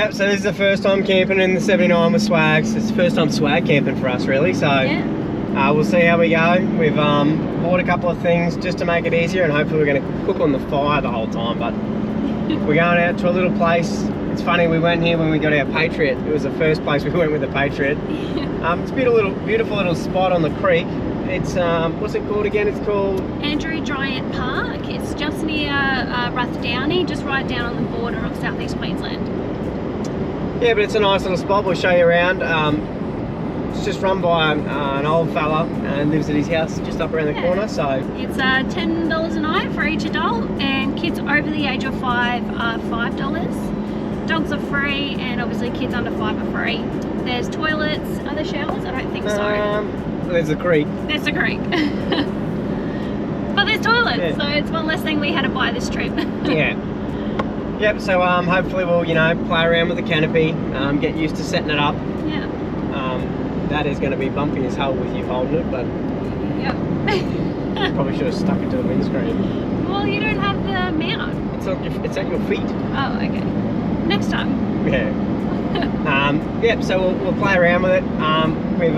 Yep, so this is the first time camping in the 79 with swags. It's the first time swag camping for us, really. So Yeah. we'll see how we go. We've bought a couple of things just to make it easier, and hopefully we're going to cook on the fire the whole time. But we're going out to a little place. It's funny, we went here when we got our Patriot. It was the first place we went with the Patriot. It's a beautiful little spot on the creek. It's what's it called again? It's called Andrew Drynan Park. It's just near Rathdowney, just right down on the border of southeast Queensland. Yeah, but it's a nice little spot. We'll show you around. It's just run by an old fella and lives at his house just up around the corner. So it's $10 a night for each adult, and kids over the age of 5 are $5. Dogs are free, and obviously kids under 5 are free. There's toilets. Are there showers? I don't think so. There's a creek. There's a creek. But there's toilets, so it's one less thing we had to buy this trip. Yeah. Yep, so hopefully we'll, play around with the canopy, get used to setting it up. Yeah. That is going to be bumpy as hell with you holding it, but yep. Probably should have stuck it to the windscreen. Well, you don't have the mount. It's at your feet. Oh, okay. Next time. Yeah. Yep, so we'll play around with it. We've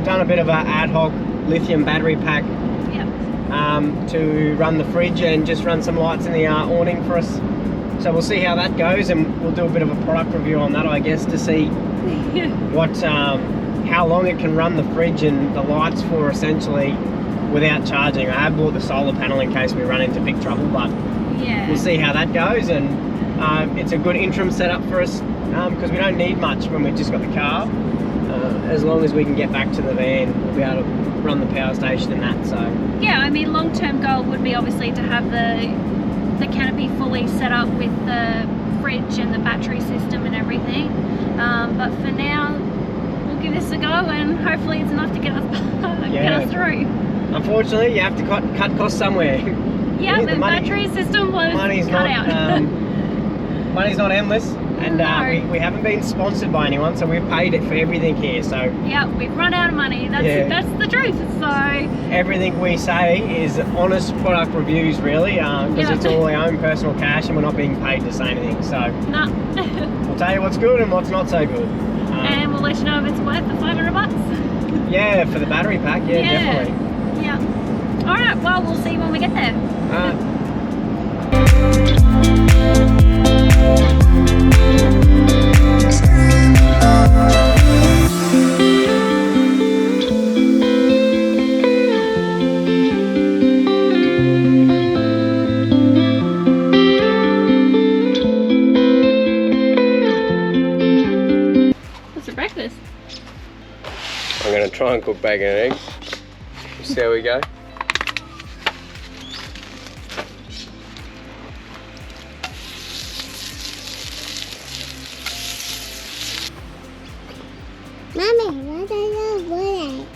done a bit of an ad hoc lithium battery pack to run the fridge and just run some lights in the awning for us. So we'll see how that goes, and we'll do a bit of a product review on that, I guess, to see how long it can run the fridge and the lights for, essentially, without charging. I have bought the solar panel in case we run into big trouble, but we'll see how that goes. And it's a good interim setup for us because we don't need much when we've just got the car. As long as we can get back to the van, we'll be able to run the power station and that. So yeah, I mean, long-term goal would be obviously to have the canopy fully set up with the fridge and the battery system and everything. But for now, we'll give this a go, and hopefully it's enough to get us through. Unfortunately, you have to cut costs somewhere. Yeah, the battery system was cut out. Money's not endless, and we haven't been sponsored by anyone, so we've paid it for everything here. So yeah, we've run out of money. That's the truth. So everything we say is honest product reviews, really, because it's all our own personal cash, and we're not being paid to say anything. So we'll tell you what's good and what's not so good, and we'll let you know if it's worth the $500. Yeah, for the battery pack. Yeah, definitely. Yeah. All right. Well, we'll see when we get there. What's for breakfast? I'm going to try and cook bacon and eggs. See how we go. Mommy, what are you doing?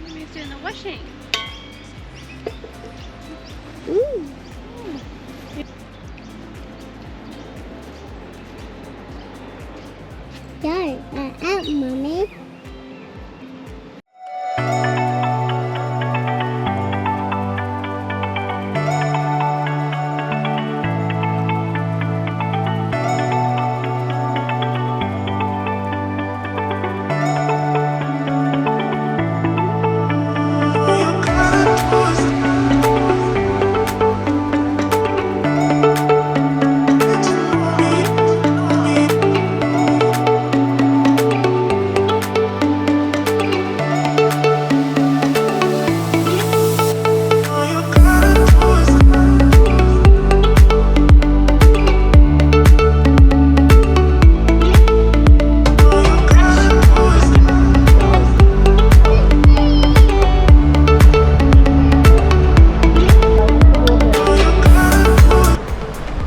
Mommy's doing the washing. Go out, Mommy.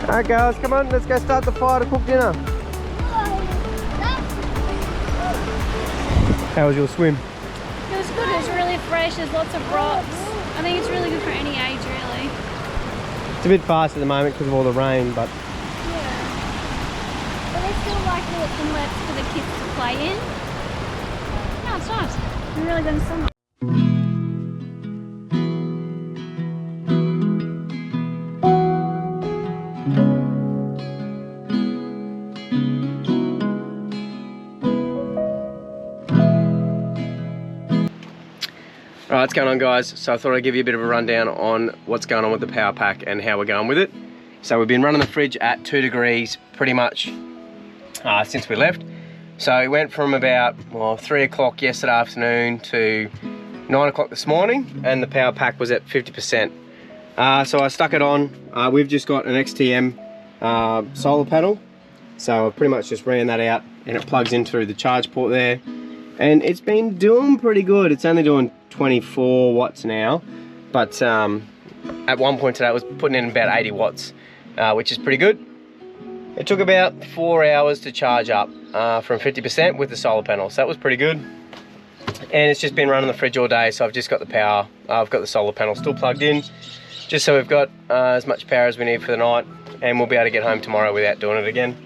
Alright girls, come on, let's go start the fire to cook dinner. How was your swim? It was good. It was really fresh. There's lots of rocks. I think it's really good for any age, really. It's a bit fast at the moment because of all the rain, but yeah. But there's still like little inlets for the kids to play in. No, it's nice. It's really good in summer. Alright, what's going on, guys? So I thought I'd give you a bit of a rundown on what's going on with the power pack and how we're going with it. So we've been running the fridge at 2 degrees pretty much since we left. So it went from about 3 o'clock yesterday afternoon to 9 o'clock this morning, and the power pack was at 50%. So I stuck it on. We've just got an XTM solar panel. So I've pretty much just ran that out and it plugs in through the charge port there. And it's been doing pretty good. It's only doing 24 watts now. But at one point today it was putting in about 80 watts, which is pretty good. It took about 4 hours to charge up from 50% with the solar panel. So that was pretty good. And it's just been running the fridge all day. So I've just got the power. I've got the solar panel still plugged in, just so we've got as much power as we need for the night. And we'll be able to get home tomorrow without doing it again.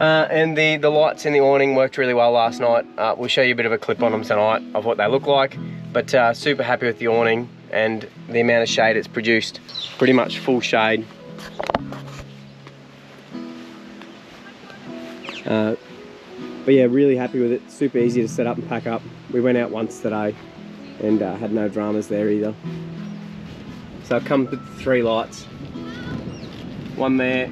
And the lights in the awning worked really well last night. We'll show you a bit of a clip on them tonight of what they look like. But super happy with the awning and the amount of shade it's produced. Pretty much full shade. But yeah, really happy with it. Super easy to set up and pack up. We went out once today and had no dramas there either. So I've come with 3 lights. One there.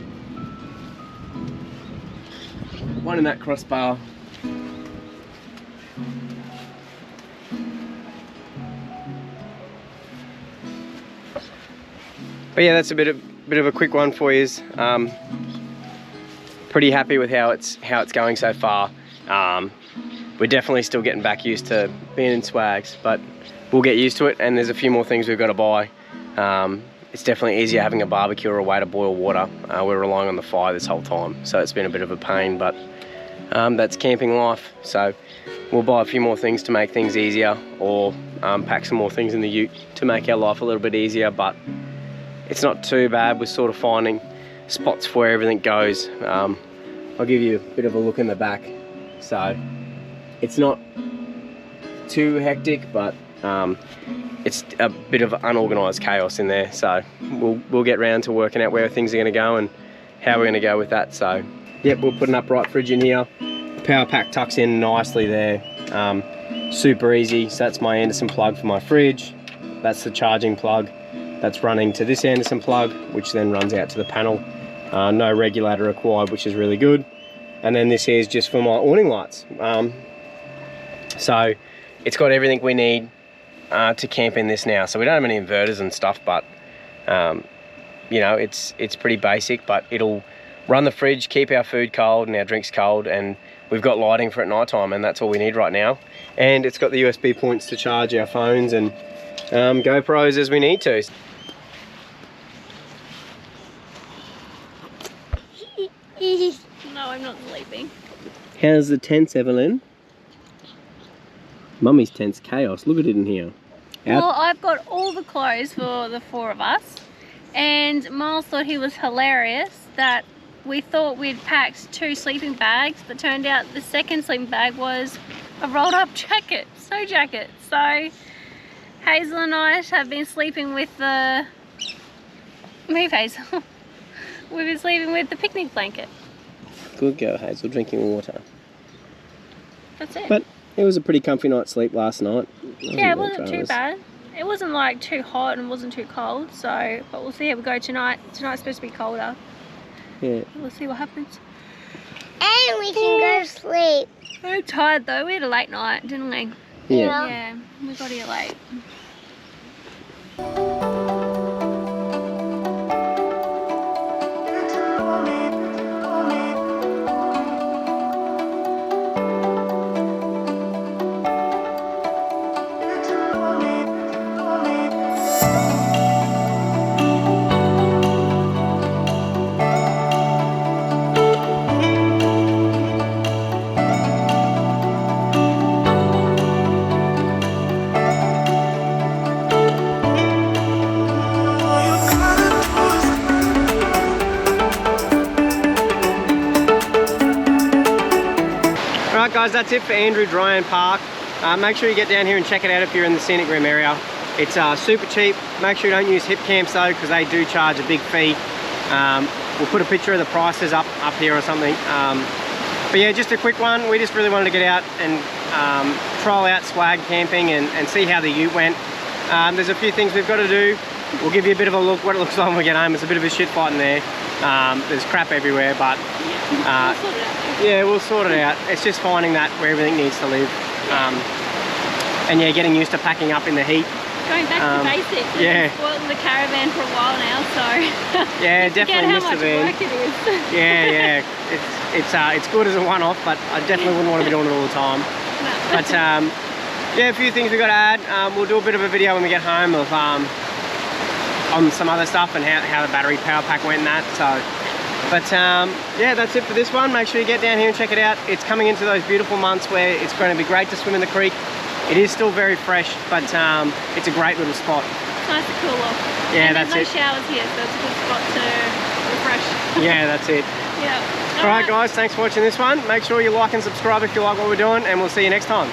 One in that crossbar. But yeah, that's a bit of a quick one for you. Pretty happy with how it's going so far. We're definitely still getting back used to being in swags, but we'll get used to it. And there's a few more things we've got to buy. It's definitely easier having a barbecue or a way to boil water. We're relying on the fire this whole time, so it's been a bit of a pain, but that's camping life. So we'll buy a few more things to make things easier, or pack some more things in the ute to make our life a little bit easier, but it's not too bad. We're sort of finding spots for where everything goes. I'll give you a bit of a look in the back. So it's not too hectic, but it's a bit of unorganised chaos in there. So we'll get round to working out where things are going to go and how we're going to go with that. So yep, we'll put an upright fridge in here. The power pack tucks in nicely there. Super easy. So that's my Anderson plug for my fridge. That's the charging plug. That's running to this Anderson plug, which then runs out to the panel. No regulator required, which is really good. And then this here is just for my awning lights. So it's got everything we need to camp in this now. So we don't have any inverters and stuff, but you know, it's pretty basic, but it'll run the fridge, keep our food cold and our drinks cold, and we've got lighting for at night time, and that's all we need right now. And it's got the USB points to charge our phones and GoPros as we need to. No, I'm not sleeping. How's the tents, Evelyn? Mummy's tent's chaos. Look at it in here. Well, I've got all the clothes for the 4 of us, and Miles thought he was hilarious that we thought we'd packed 2 sleeping bags, but turned out the second sleeping bag was a rolled up jacket, snow jacket. So Hazel and I have been sleeping with the... Move, Hazel. We've been sleeping with the picnic blanket. Good girl, Hazel, drinking water. That's it. But it was a pretty comfy night's sleep last night. Yeah, it wasn't too bad. It wasn't like too hot and wasn't too cold, so, but we'll see how we go tonight. Tonight's supposed to be colder. Yeah. We'll see what happens. And we can go to sleep. I'm tired though. We had a late night, didn't we? Yeah. Yeah, we got here late. Alright guys, that's it for Andrew Drynan Park. Make sure you get down here and check it out if you're in the scenic rim area. It's super cheap. Make sure you don't use hip camps though, because they do charge a big fee. We'll put a picture of the prices up here or something. But yeah, just a quick one. We just really wanted to get out and trial out swag camping and see how the ute went. There's a few things we've got to do. We'll give you a bit of a look what it looks like when we get home. It's a bit of a shit fight in there. There's crap everywhere, but yeah, we'll sort it out. It's just finding that where everything needs to live. And yeah, getting used to packing up in the heat. Going back to basics. We've been spoiling the caravan for a while now, so yeah, definitely missed the van. Work it is. Yeah, it's good as a one-off, but I definitely wouldn't want to be doing it all the time. No. But yeah, a few things we got to add. We'll do a bit of a video when we get home of on some other stuff and how the battery power pack went and that. So, but yeah, that's it for this one. Make sure you get down here and check it out. It's coming into those beautiful months where it's going to be great to swim in the creek. It is still very fresh, but it's a great little spot. It's nice to cool off. Yeah, and that's it. there's no showers here, so it's a good spot to refresh. Yeah, that's it. Yeah. Alright guys, thanks for watching this one. Make sure you like and subscribe if you like what we're doing, and we'll see you next time.